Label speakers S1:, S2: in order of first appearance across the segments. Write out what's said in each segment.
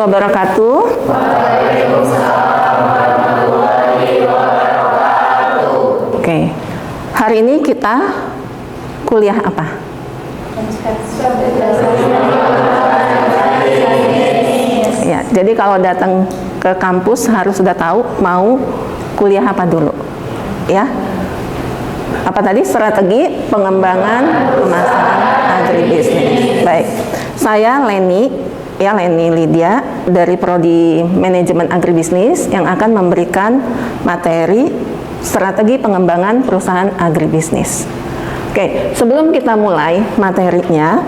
S1: wabarakatuh. Oke, hari ini kita kuliah apa? Ya, jadi kalau datang ke kampus harus sudah tahu mau kuliah apa dulu, ya. Apa tadi? Strategi pengembangan pemasaran agribisnis. Baik, saya Leni Lydia dari Prodi Manajemen Agribisnis yang akan memberikan materi strategi pengembangan perusahaan agribisnis. Oke, sebelum kita mulai materinya,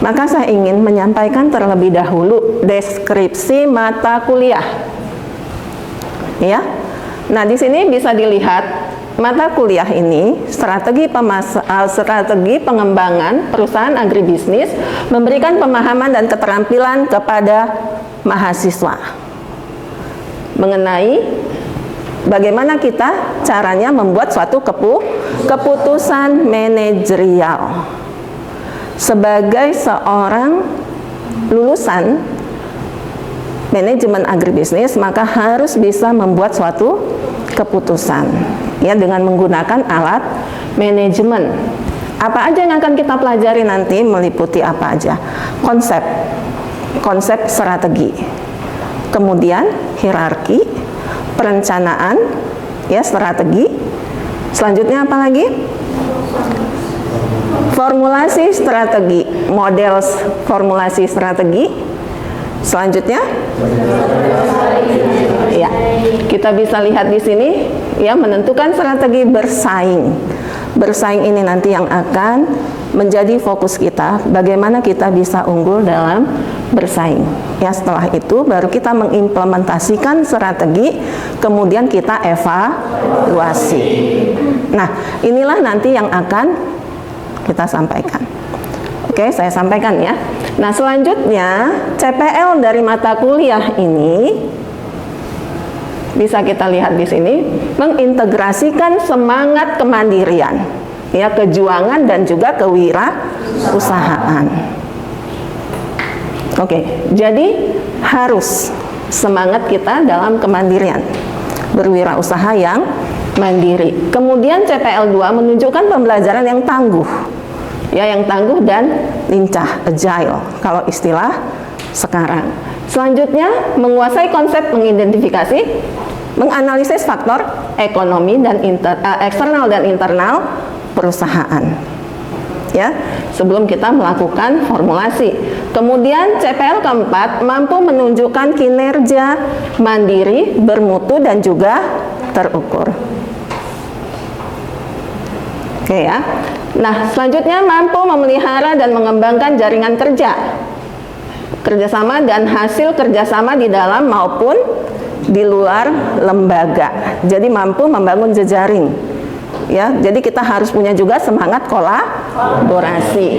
S1: maka saya ingin menyampaikan terlebih dahulu deskripsi mata kuliah. Ya. Nah, di sini bisa dilihat mata kuliah ini strategi pengembangan perusahaan agribisnis memberikan pemahaman dan keterampilan kepada mahasiswa mengenai bagaimana kita caranya membuat suatu keputusan manajerial. Sebagai seorang lulusan manajemen agribisnis, maka harus bisa membuat suatu keputusan, ya, dengan menggunakan alat manajemen. Apa aja yang akan kita pelajari nanti meliputi apa aja? Konsep strategi, kemudian hierarki, perencanaan, ya, strategi. Selanjutnya apa lagi? Formulasi strategi, model formulasi strategi. Selanjutnya, ya, kita bisa lihat di sini, ya, menentukan strategi bersaing. Bersaing ini nanti yang akan menjadi fokus kita, bagaimana kita bisa unggul dalam bersaing. Ya, setelah itu baru kita mengimplementasikan strategi, kemudian kita evaluasi. Nah, inilah nanti yang akan kita sampaikan. Oke, saya sampaikan ya. Nah, selanjutnya CPL dari mata kuliah ini bisa kita lihat di sini mengintegrasikan semangat kemandirian, ya, kejuangan dan juga kewirausahaan. Oke, jadi harus semangat kita dalam kemandirian, berwirausaha yang mandiri. Kemudian CPL 2 menunjukkan pembelajaran yang tangguh, ya, yang tangguh dan lincah, agile kalau istilah sekarang. Selanjutnya, menguasai konsep mengidentifikasi, menganalisis faktor ekonomi dan eksternal dan internal perusahaan, ya, sebelum kita melakukan formulasi. Kemudian CPL keempat mampu menunjukkan kinerja mandiri, bermutu dan juga terukur. Oke, ya. Nah, selanjutnya mampu memelihara dan mengembangkan jaringan kerjasama dan hasil kerjasama di dalam maupun di luar lembaga. Jadi mampu membangun jejaring, ya. Jadi kita harus punya juga semangat kolaborasi.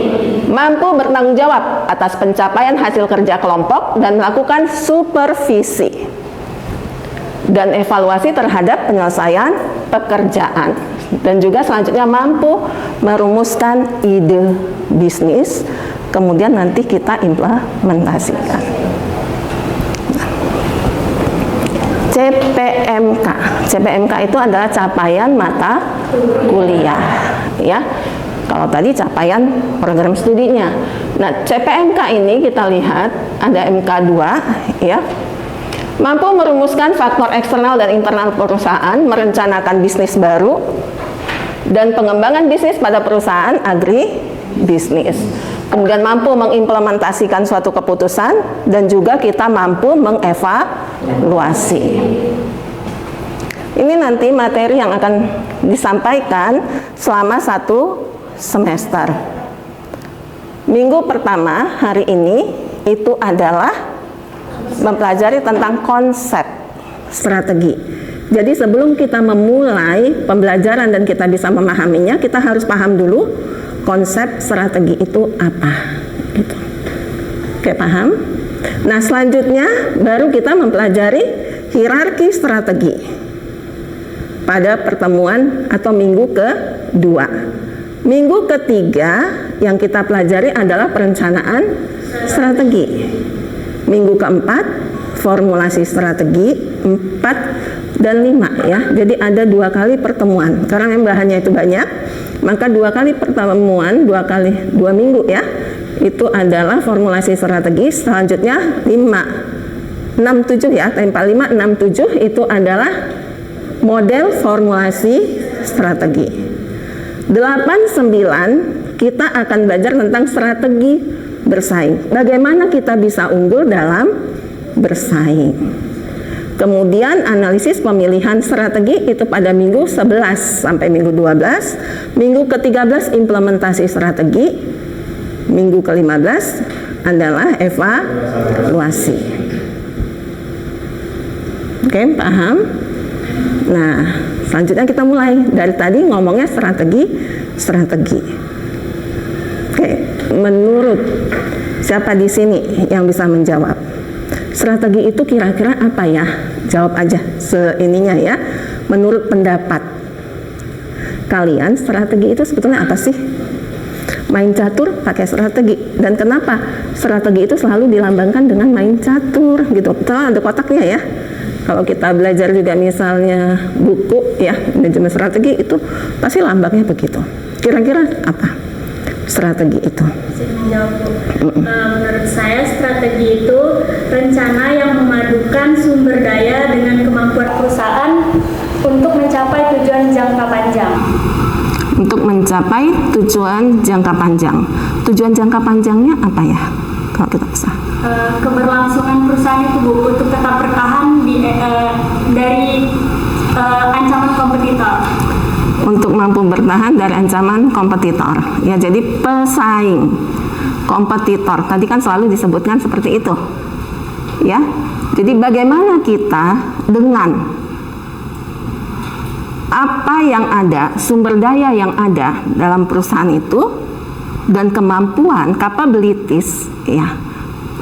S1: Mampu bertanggung jawab atas pencapaian hasil kerja kelompok dan melakukan supervisi dan evaluasi terhadap penyelesaian pekerjaan. Dan juga selanjutnya mampu merumuskan ide bisnis, kemudian nanti kita implementasikan. CPMK itu adalah capaian mata kuliah, ya. Kalau tadi capaian program studinya. Nah, CPMK ini kita lihat ada MK2, ya. Mampu merumuskan faktor eksternal dan internal perusahaan, merencanakan bisnis baru, dan pengembangan bisnis pada perusahaan agribisnis. Kemudian mampu mengimplementasikan suatu keputusan, dan juga kita mampu mengevaluasi. Ini nanti materi yang akan disampaikan selama 1 semester. Minggu pertama hari ini itu adalah mempelajari tentang konsep strategi. Jadi sebelum kita memulai pembelajaran dan kita bisa memahaminya, kita harus paham dulu konsep strategi itu apa. Gitu. Oke, paham? Nah, selanjutnya baru kita mempelajari hierarki strategi pada pertemuan atau minggu kedua. Minggu ketiga yang kita pelajari adalah perencanaan strategi. Minggu keempat formulasi strategi 4 dan 5 ya. Jadi ada 2 kali pertemuan. Karena yang bahannya itu banyak, maka 2 kali pertemuan, 2 minggu ya. Itu adalah formulasi strategi. Selanjutnya 5, 6, 7 ya. Tempa 5, 6, 7 itu adalah model formulasi strategi. 8, 9 kita akan belajar tentang strategi bersaing. Bagaimana kita bisa unggul dalam bersaing. Kemudian analisis pemilihan strategi itu pada minggu 11 sampai minggu 12. Minggu ke-13 implementasi strategi. Minggu ke-15 adalah evaluasi. Oke, paham? Nah, selanjutnya kita mulai. Dari tadi ngomongnya strategi. Oke, menurut siapa di sini yang bisa menjawab? Strategi itu kira-kira apa ya? Jawab aja seininya ya. Menurut pendapat kalian, strategi itu sebetulnya apa sih? Main catur pakai strategi. Dan kenapa strategi itu selalu dilambangkan dengan main catur gitu? Betul, ada kotaknya ya. Kalau kita belajar juga misalnya buku ya, manajemen strategi itu pasti lambangnya begitu. Kira-kira apa strategi itu?
S2: Menurut saya strategi itu rencana yang memadukan sumber daya dengan kemampuan perusahaan untuk mencapai tujuan jangka panjang.
S1: Untuk mencapai tujuan jangka panjang. Tujuan jangka panjangnya apa ya? Kalau kita bisa.
S2: Keberlangsungan perusahaan itu Bu, untuk tetap bertahan dari ancaman kompetitor.
S1: Untuk mampu bertahan dari ancaman kompetitor. Ya, jadi pesaing, kompetitor. Tadi kan selalu disebutkan seperti itu. Ya. Jadi bagaimana kita dengan apa yang ada, sumber daya yang ada dalam perusahaan itu dan kemampuan, capabilities ya.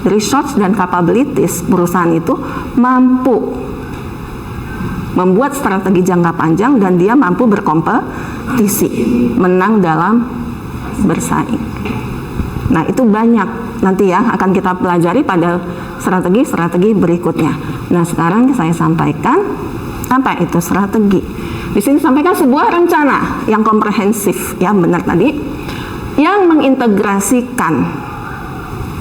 S1: Resource dan capabilities perusahaan itu mampu membuat strategi jangka panjang dan dia mampu berkompetisi, menang dalam bersaing. Nah, itu banyak nanti ya akan kita pelajari pada strategi-strategi berikutnya. Nah, sekarang saya sampaikan apa itu strategi. Di sini sampaikan sebuah rencana yang komprehensif, ya benar tadi, yang mengintegrasikan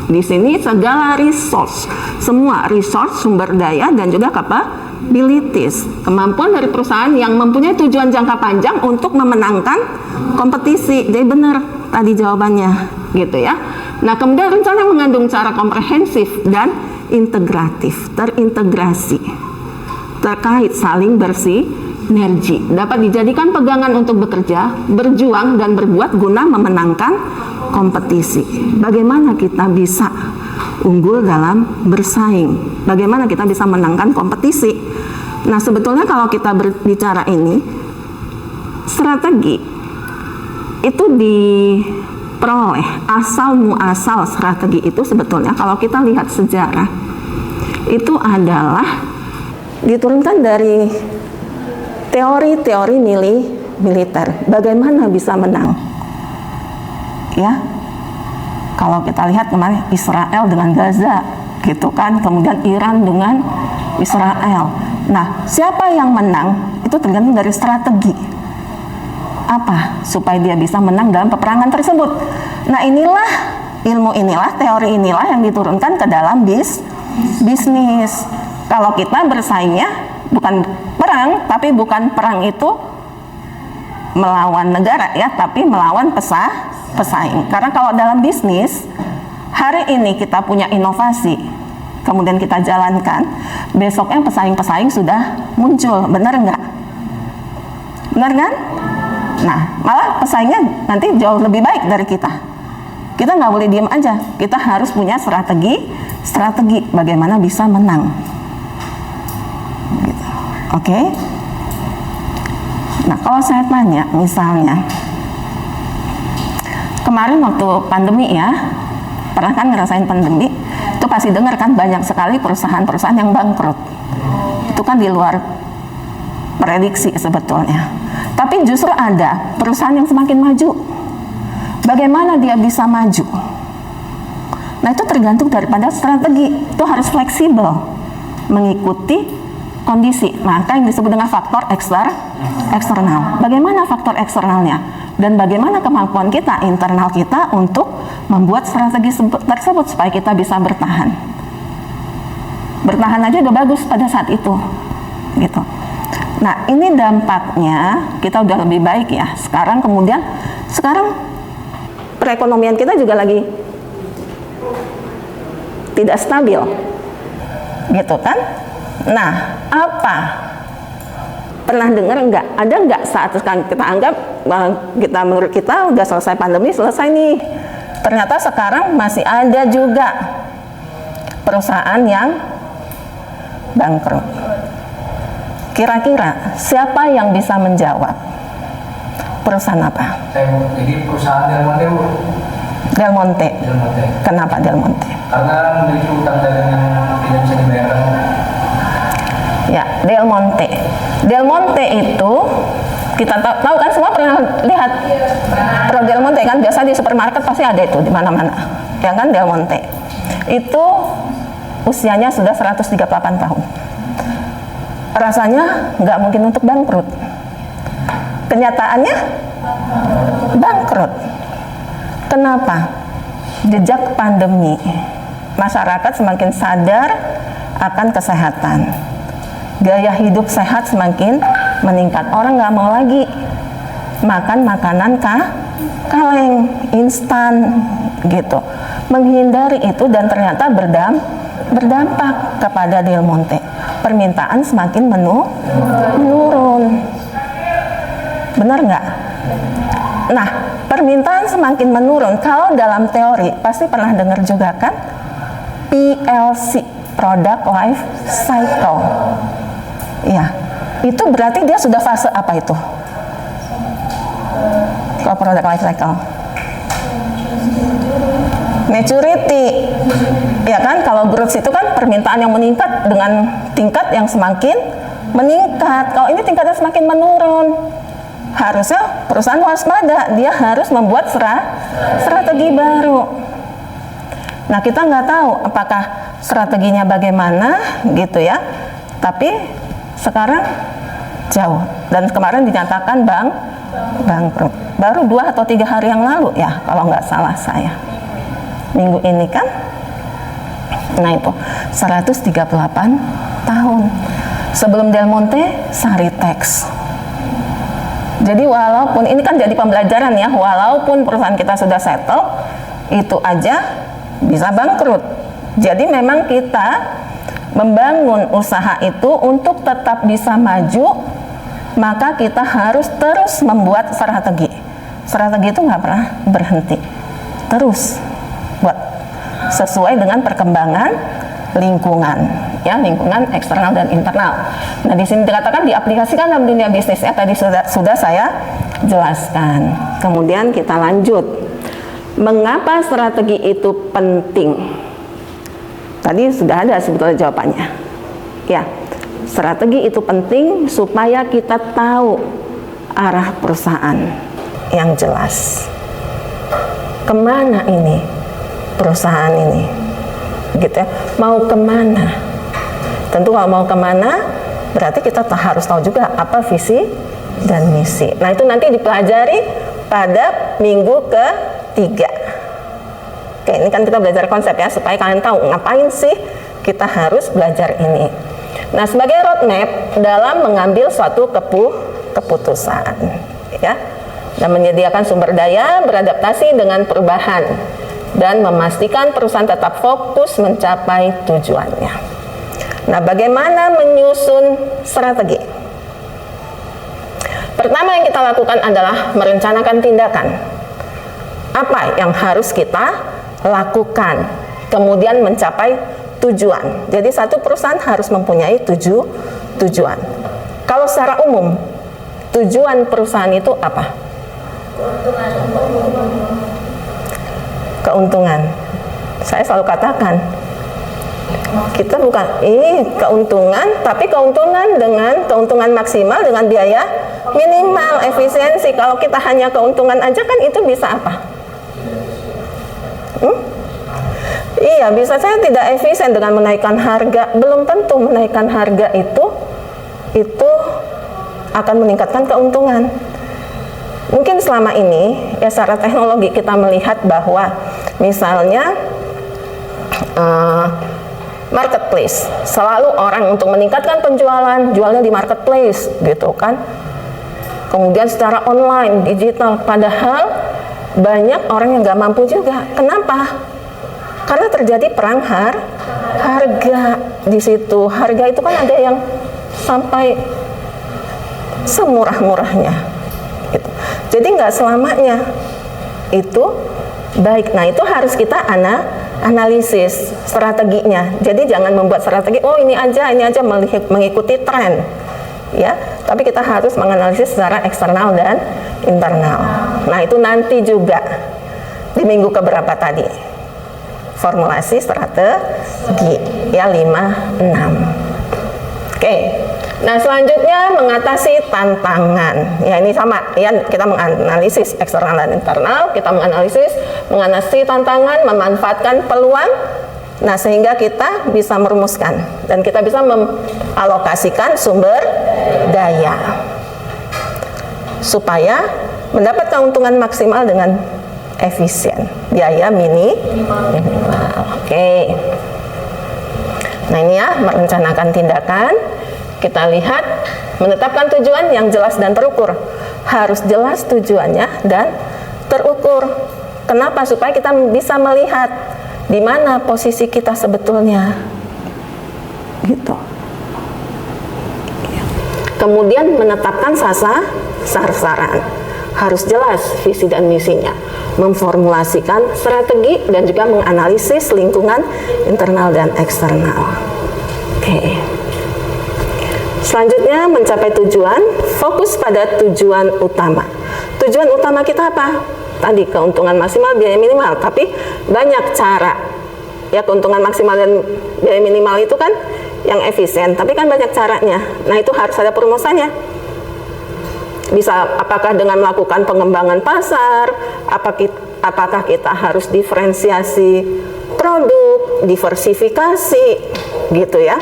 S1: di sini segala resource, semua resource, sumber daya dan juga capabilities, kemampuan dari perusahaan yang mempunyai tujuan jangka panjang untuk memenangkan kompetisi. Jadi benar tadi jawabannya, gitu ya. Nah, kemudian rencana mengandung cara komprehensif dan integratif, terintegrasi, terkait saling bersinergi, dapat dijadikan pegangan untuk bekerja, berjuang dan berbuat guna memenangkan kompetisi. Bagaimana kita bisa unggul dalam bersaing? Bagaimana kita bisa menangkan kompetisi? Nah, sebetulnya kalau kita berbicara ini, strategi itu diperoleh, asal muasal strategi itu sebetulnya kalau kita lihat sejarah itu adalah diturunkan dari teori-teori militer. Bagaimana bisa menang? Ya, kalau kita lihat kemarin Israel dengan Gaza, gitu kan, kemudian Iran dengan Israel. Nah, siapa yang menang itu tergantung dari strategi. Apa supaya dia bisa menang dalam peperangan tersebut? Nah, inilah ilmu inilah, teori inilah yang diturunkan ke dalam bisnis. Kalau kita bersaingnya bukan perang, tapi bukan perang itu melawan negara ya, tapi melawan pesaing. Karena kalau dalam bisnis, hari ini kita punya inovasi, kemudian kita jalankan, besoknya pesaing-pesaing sudah muncul, benar nggak? Benar kan? Nah, malah pesaingnya nanti jauh lebih baik dari kita. Kita nggak boleh diam aja, kita harus punya strategi bagaimana bisa menang. Gitu. Oke? Nah, kalau saya tanya, misalnya kemarin waktu pandemi ya, pernah kan ngerasain pandemi, itu pasti dengar kan banyak sekali perusahaan-perusahaan yang bangkrut. Itu kan di luar prediksi sebetulnya. Tapi justru ada perusahaan yang semakin maju. Bagaimana dia bisa maju? Nah, itu tergantung daripada strategi. Itu harus fleksibel. mengikuti kondisi. Maka yang disebut dengan faktor eksternal. Bagaimana faktor eksternalnya? Dan bagaimana kemampuan kita, internal kita untuk membuat strategi tersebut supaya kita bisa bertahan. Bertahan aja udah bagus pada saat itu, gitu. Nah, ini dampaknya kita udah lebih baik ya. Sekarang perekonomian kita juga lagi tidak stabil, gitu kan? Nah, apa? Pernah dengar nggak? Ada nggak saat kita anggap menurut kita udah selesai pandemi, selesai nih. Ternyata sekarang masih ada juga perusahaan yang bangkrut. Kira-kira siapa yang bisa menjawab? Perusahaan apa?
S3: Jadi perusahaan Del Monte, Bu.
S1: Del Monte.
S3: Del Monte.
S1: Kenapa Del Monte?
S3: Karena memiliki utang dagang yang tidak bisa dibayarkan.
S1: Ya, Del Monte. Del Monte itu kita tahu kan, semua pernah lihat produk Del Monte kan, biasa di supermarket pasti ada itu di mana-mana. Ya kan, Del Monte. Itu usianya sudah 138 tahun. Rasanya nggak mungkin untuk bangkrut. Kenyataannya bangkrut. Kenapa? Jejak pandemi, masyarakat semakin sadar akan kesehatan. Gaya hidup sehat semakin meningkat. Orang nggak mau lagi makan makanan kaleng, instan, gitu. Menghindari itu dan ternyata berdampak kepada Del Monte. Permintaan semakin menurun. Benar nggak? Nah, permintaan semakin menurun. Kalau dalam teori pasti pernah dengar juga kan, PLC, Product Life Cycle. Ya, itu berarti dia sudah fase apa itu? Kalau Product Life Cycle, maturity. Ya kan, kalau growth itu kan permintaan yang meningkat dengan tingkat yang semakin meningkat. Kalau ini tingkatnya semakin menurun, harusnya perusahaan waspada, dia harus membuat strategi baru. Nah, kita nggak tahu apakah strateginya bagaimana gitu ya, tapi sekarang jauh, dan kemarin dinyatakan bangkrut baru 2 atau 3 hari yang lalu ya, kalau nggak salah saya, minggu ini kan. Nah, itu 138 tahun. Sebelum Del Monte, Saritex. Jadi walaupun ini kan jadi pembelajaran ya, walaupun perusahaan kita sudah settle, itu aja bisa bangkrut. Jadi memang kita membangun usaha itu untuk tetap bisa maju, maka kita harus terus membuat strategi. Strategi itu nggak pernah berhenti, terus buat sesuai dengan perkembangan lingkungan, ya, lingkungan eksternal dan internal. Nah, di sini dikatakan diaplikasikan dalam dunia bisnis ya, tadi sudah saya jelaskan. Kemudian kita lanjut. Mengapa strategi itu penting? Tadi sudah ada sebetulnya jawabannya. Ya, strategi itu penting supaya kita tahu arah perusahaan yang jelas. Kemana ini perusahaan ini? Gitu ya, mau kemana? Tentu kalau mau kemana, berarti kita harus tahu juga apa visi dan misi. Nah, itu nanti dipelajari pada minggu ke-3. Oke, ini kan kita belajar konsep ya, supaya kalian tahu ngapain sih kita harus belajar ini. Nah, sebagai roadmap dalam mengambil suatu keputusan, ya, dan menyediakan sumber daya, beradaptasi dengan perubahan, dan memastikan perusahaan tetap fokus mencapai tujuannya. Nah, bagaimana menyusun strategi? Pertama yang kita lakukan adalah merencanakan tindakan. Apa yang harus kita lakukan? Kemudian mencapai tujuan. Jadi satu perusahaan harus mempunyai tujuan. Kalau secara umum, tujuan perusahaan itu apa? Keuntungan. Saya selalu katakan, kita bukan keuntungan, tapi keuntungan dengan keuntungan maksimal dengan biaya minimal, efisiensi. Kalau kita hanya keuntungan aja kan itu bisa apa? Iya, bisa saja tidak efisien dengan menaikkan harga. Belum tentu menaikkan harga itu akan meningkatkan keuntungan. Mungkin selama ini ya secara teknologi kita melihat bahwa misalnya marketplace, selalu orang untuk meningkatkan penjualan jualnya di marketplace gitu kan. Kemudian secara online, digital, padahal banyak orang yang nggak mampu juga. Kenapa? Karena terjadi perang harga di situ. Harga itu kan ada yang sampai semurah-murahnya gitu. Jadi nggak selamanya itu baik. Nah, itu harus kita analisis strateginya. Jadi jangan membuat strategi, oh ini aja mengikuti tren, ya. Tapi kita harus menganalisis secara eksternal dan internal. Nah, itu nanti juga di minggu keberapa tadi formulasi strategi ya 5, 6. Oke. Nah, selanjutnya mengatasi tantangan. Ya, ini sama ya, kita menganalisis eksternal dan internal, kita mengatasi tantangan, memanfaatkan peluang. Nah, sehingga kita bisa merumuskan dan kita bisa mengalokasikan sumber daya supaya mendapat keuntungan maksimal dengan efisien, biaya minimal. Oke. Nah, ini ya, merencanakan tindakan. Kita lihat, menetapkan tujuan yang jelas dan terukur. Harus jelas tujuannya dan terukur. Kenapa? Supaya kita bisa melihat di mana posisi kita sebetulnya. Gitu. Kemudian menetapkan sasaran. Harus jelas visi dan misinya. Memformulasikan strategi dan juga menganalisis lingkungan internal dan eksternal. Oke. Selanjutnya mencapai tujuan, fokus pada tujuan utama. Tujuan utama kita apa? Tadi keuntungan maksimal, biaya minimal, tapi banyak cara. Ya, keuntungan maksimal dan biaya minimal itu kan yang efisien, tapi kan banyak caranya. Nah, itu harus ada perumusannya. Bisa apakah dengan melakukan pengembangan pasar, apakah kita harus diferensiasi produk, diversifikasi gitu ya.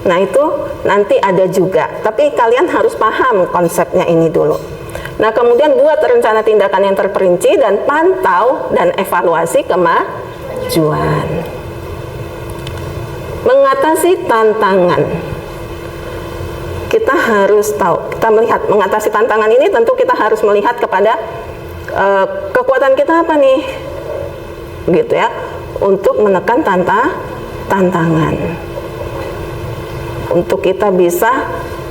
S1: Nah, itu nanti ada juga, tapi kalian harus paham konsepnya ini dulu. Nah, kemudian buat rencana tindakan yang terperinci dan pantau dan evaluasi kemajuan. Mengatasi tantangan. Kita harus tahu, kita melihat mengatasi tantangan ini tentu kita harus melihat kepada kekuatan kita apa nih, gitu ya, untuk menekan tantangan. Untuk kita bisa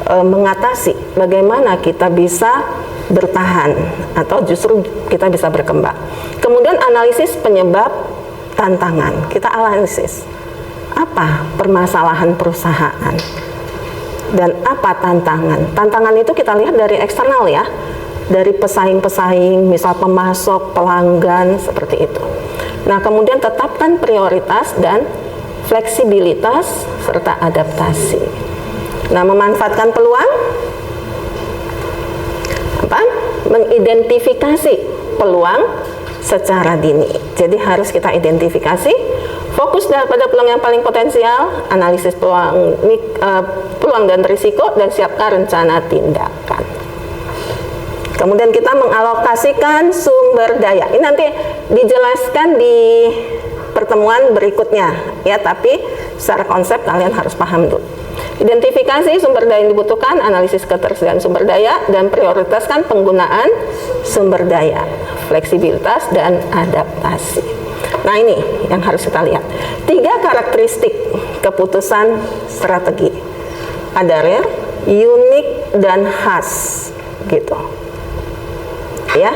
S1: mengatasi, bagaimana kita bisa bertahan atau justru kita bisa berkembang. Kemudian analisis penyebab tantangan. Kita analisis apa permasalahan perusahaan dan apa tantangan. Tantangan itu kita lihat dari eksternal ya, dari pesaing-pesaing, misal pemasok, pelanggan, seperti itu. Nah, kemudian tetapkan prioritas dan fleksibilitas serta adaptasi. Nah, memanfaatkan peluang apa? Mengidentifikasi peluang secara dini. Jadi harus kita identifikasi, fokus pada peluang yang paling potensial, analisis peluang dan risiko, dan siapkan rencana tindakan. Kemudian kita mengalokasikan sumber daya. Ini nanti dijelaskan di pertemuan berikutnya ya, tapi secara konsep kalian harus paham dulu. Identifikasi sumber daya yang dibutuhkan, analisis ketersediaan sumber daya, dan prioritaskan penggunaan sumber daya, fleksibilitas dan adaptasi. Nah, ini yang harus kita lihat. 3 karakteristik keputusan strategi. Ada rare, unik, dan khas gitu. Ya.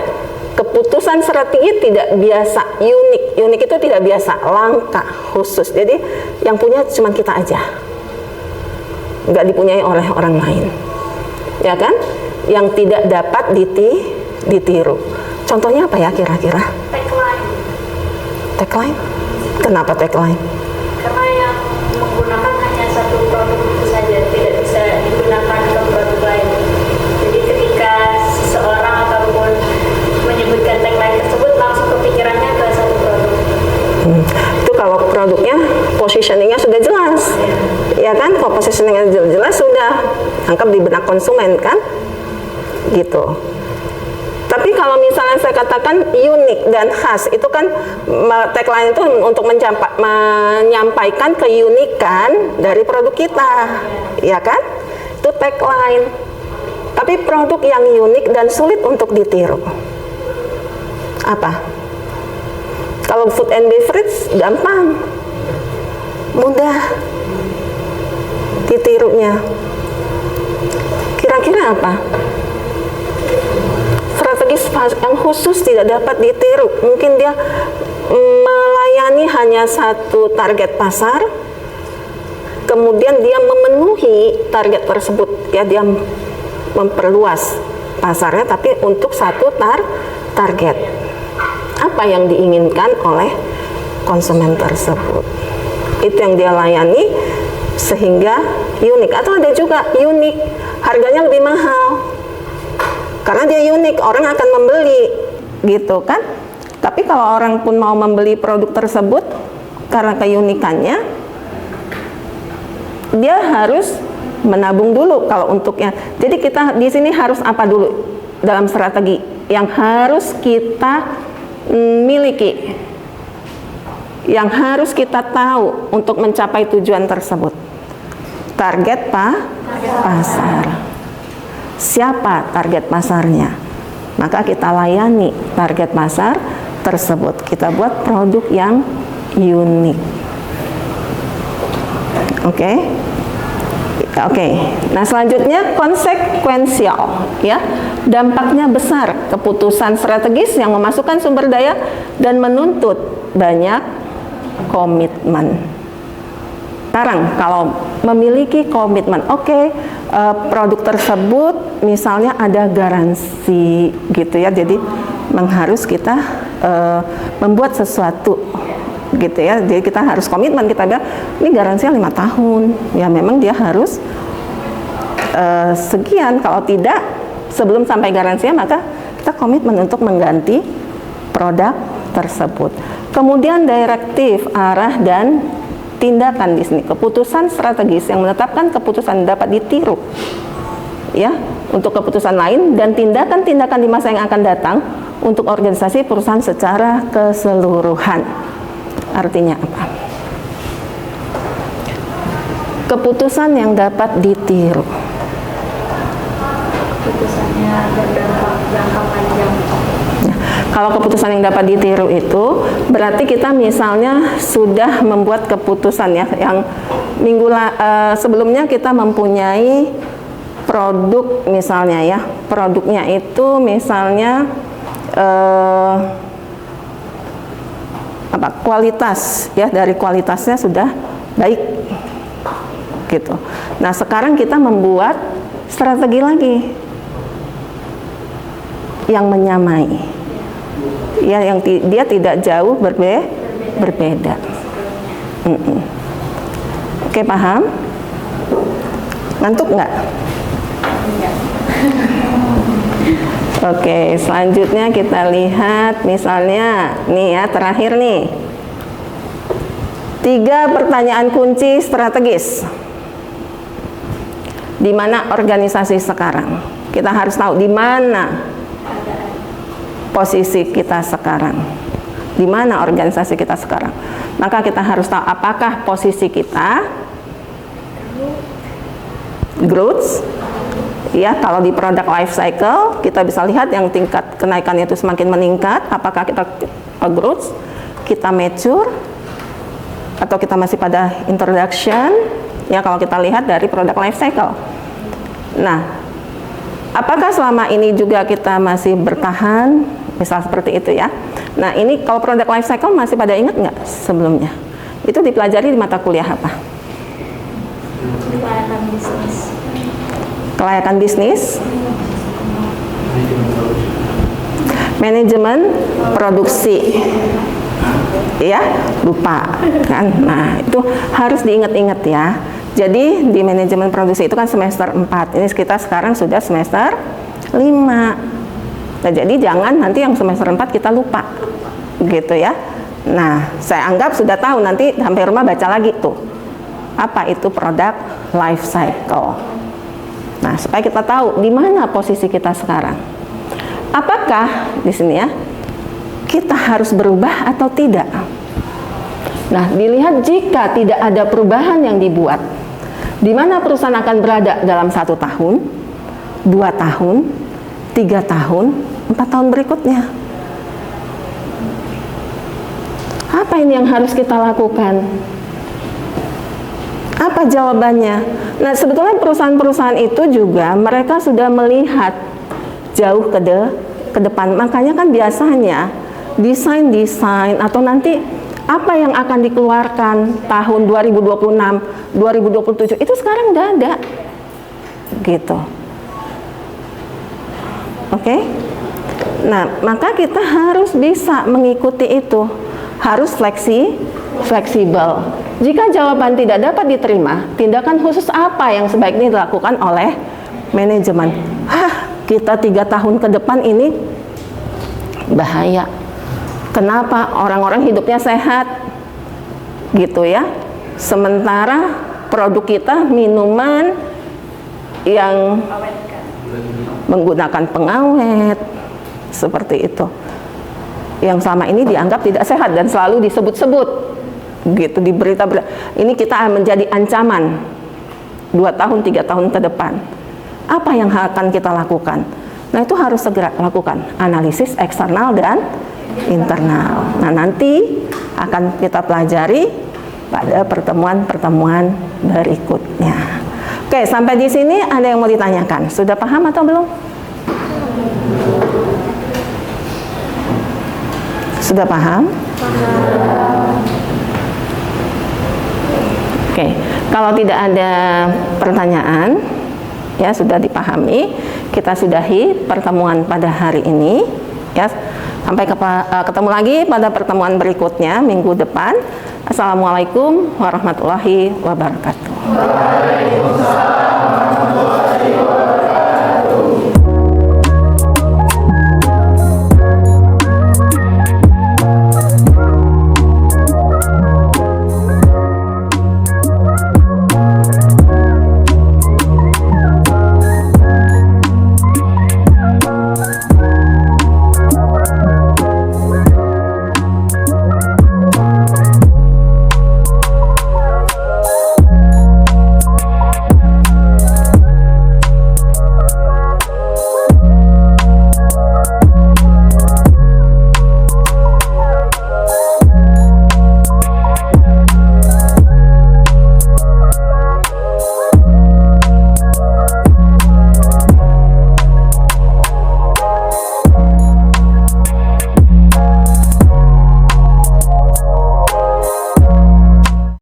S1: Keputusan strategi tidak biasa, unik itu tidak biasa, langka, khusus. Jadi yang punya cuma kita aja, nggak dipunyai oleh orang lain, ya kan? Yang tidak dapat ditiru. Contohnya apa ya kira-kira? Tagline? Kenapa tagline?
S2: Karena yang menggunakan hanya satu produk itu saja, tidak bisa digunakan ke produk lain. Jadi ketika seseorang ataupun menyebutkan tagline tersebut, langsung kepikirannya ke satu produk.
S1: Itu kalau produk anggap di benak konsumen kan, gitu. Tapi kalau misalnya saya katakan unik dan khas, itu kan tagline itu untuk menyampaikan keunikan dari produk kita, ya kan? Itu tagline. Tapi produk yang unik dan sulit untuk ditiru, apa? Kalau food and beverage gampang, mudah ditirunya. Kira-kira apa? Strategi yang khusus tidak dapat ditiru. Mungkin dia melayani hanya satu target pasar, kemudian dia memenuhi target tersebut, ya dia memperluas pasarnya, tapi untuk satu target. Apa yang diinginkan oleh konsumen tersebut, itu yang dia layani sehingga unik. Atau ada juga unik, harganya lebih mahal karena dia unik, orang akan membeli, gitu kan. Tapi kalau orang pun mau membeli produk tersebut karena keunikannya, dia harus menabung dulu kalau untuknya. Jadi kita di sini harus apa dulu dalam strategi yang harus kita miliki, yang harus kita tahu untuk mencapai tujuan tersebut. Target pasar. Siapa target pasarnya? Maka kita layani target pasar tersebut. Kita buat produk yang unik. Oke. Nah, selanjutnya konsekuensial, ya. Dampaknya besar, keputusan strategis yang memasukkan sumber daya dan menuntut banyak komitmen. Sekarang kalau memiliki komitmen, produk tersebut misalnya ada garansi, gitu ya. Jadi harus kita membuat sesuatu, gitu ya. Jadi kita harus komitmen, kita bilang ini garansinya 5 tahun, ya memang dia harus sekian. Kalau tidak, sebelum sampai garansinya, maka kita komitmen untuk mengganti produk tersebut. Kemudian direktif, arah, dan tindakan di sini, keputusan strategis yang menetapkan keputusan dapat ditiru, ya, untuk keputusan lain, dan tindakan-tindakan di masa yang akan datang untuk organisasi perusahaan secara keseluruhan. Artinya apa? Keputusan yang dapat ditiru.
S2: Keputusannya berdampak jangka panjang.
S1: Kalau keputusan yang dapat ditiru itu berarti kita misalnya sudah membuat keputusan, ya, yang sebelumnya kita mempunyai produk misalnya, ya, produknya itu misalnya kualitas, ya, dari kualitasnya sudah baik, gitu. Nah, sekarang kita membuat strategi lagi yang menyamai, ya, yang dia tidak jauh berbeda. Oke, paham? Ngantuk nggak? Oke, selanjutnya kita lihat misalnya nih, ya, terakhir nih, 3 pertanyaan kunci strategis. Di mana organisasi sekarang? Kita harus tahu di mana posisi kita sekarang, di mana organisasi kita sekarang. Maka kita harus tahu apakah posisi kita growth, ya. Kalau di product life cycle kita bisa lihat yang tingkat kenaikannya itu semakin meningkat. Apakah kita growth, kita mature, atau kita masih pada introduction, ya, kalau kita lihat dari product life cycle. Nah, apakah selama ini juga kita masih bertahan, misal seperti itu, ya. Nah, ini kalau product life cycle masih pada ingat nggak sebelumnya? Itu dipelajari di mata kuliah apa?
S2: Kelayakan bisnis.
S1: Kelayakan bisnis, manajemen produksi, ya, lupa kan. Nah, itu harus diingat-ingat, ya. Jadi di manajemen produksi itu kan semester 4, ini kita sekarang sudah semester 5. Nah, jadi jangan nanti yang semester 4 kita lupa, gitu ya. Nah, saya anggap sudah tahu, nanti sampai rumah baca lagi tuh apa itu product life cycle. supaya kita tahu di mana posisi kita sekarang. Apakah di sini ya kita harus berubah atau tidak? Nah, dilihat jika tidak ada perubahan yang dibuat, di mana perusahaan akan berada dalam 1 tahun, 2 tahun, 3 tahun, 4 tahun berikutnya. Apa ini yang harus kita lakukan? Apa jawabannya? Nah, sebetulnya perusahaan-perusahaan itu juga mereka sudah melihat jauh ke depan. Makanya kan biasanya desain atau nanti apa yang akan dikeluarkan tahun 2026, 2027 itu sekarang udah ada. Gitu. Oke? Nah, maka kita harus bisa mengikuti itu. Harus fleksibel. Jika jawaban tidak dapat diterima, tindakan khusus apa yang sebaiknya dilakukan oleh manajemen? Kita 3 tahun ke depan ini bahaya. Kenapa? Orang-orang hidupnya sehat, gitu ya. Sementara produk kita minuman yang menggunakan pengawet, seperti itu. Yang selama ini dianggap tidak sehat dan selalu disebut-sebut gitu di berita-berita. Ini kita menjadi ancaman 2 tahun, 3 tahun ke depan. Apa yang akan kita lakukan? Nah, itu harus segera lakukan analisis eksternal dan internal. Nah, nanti akan kita pelajari pada pertemuan-pertemuan berikutnya. Oke, sampai di sini ada yang mau ditanyakan? Sudah paham atau belum? Sudah paham? Oke, kalau tidak ada pertanyaan, ya sudah dipahami, kita sudahi pertemuan pada hari ini. Ya, sampai ketemu lagi pada pertemuan berikutnya minggu depan. Assalamualaikum warahmatullahi wabarakatuh.
S3: Waalaikumsalam.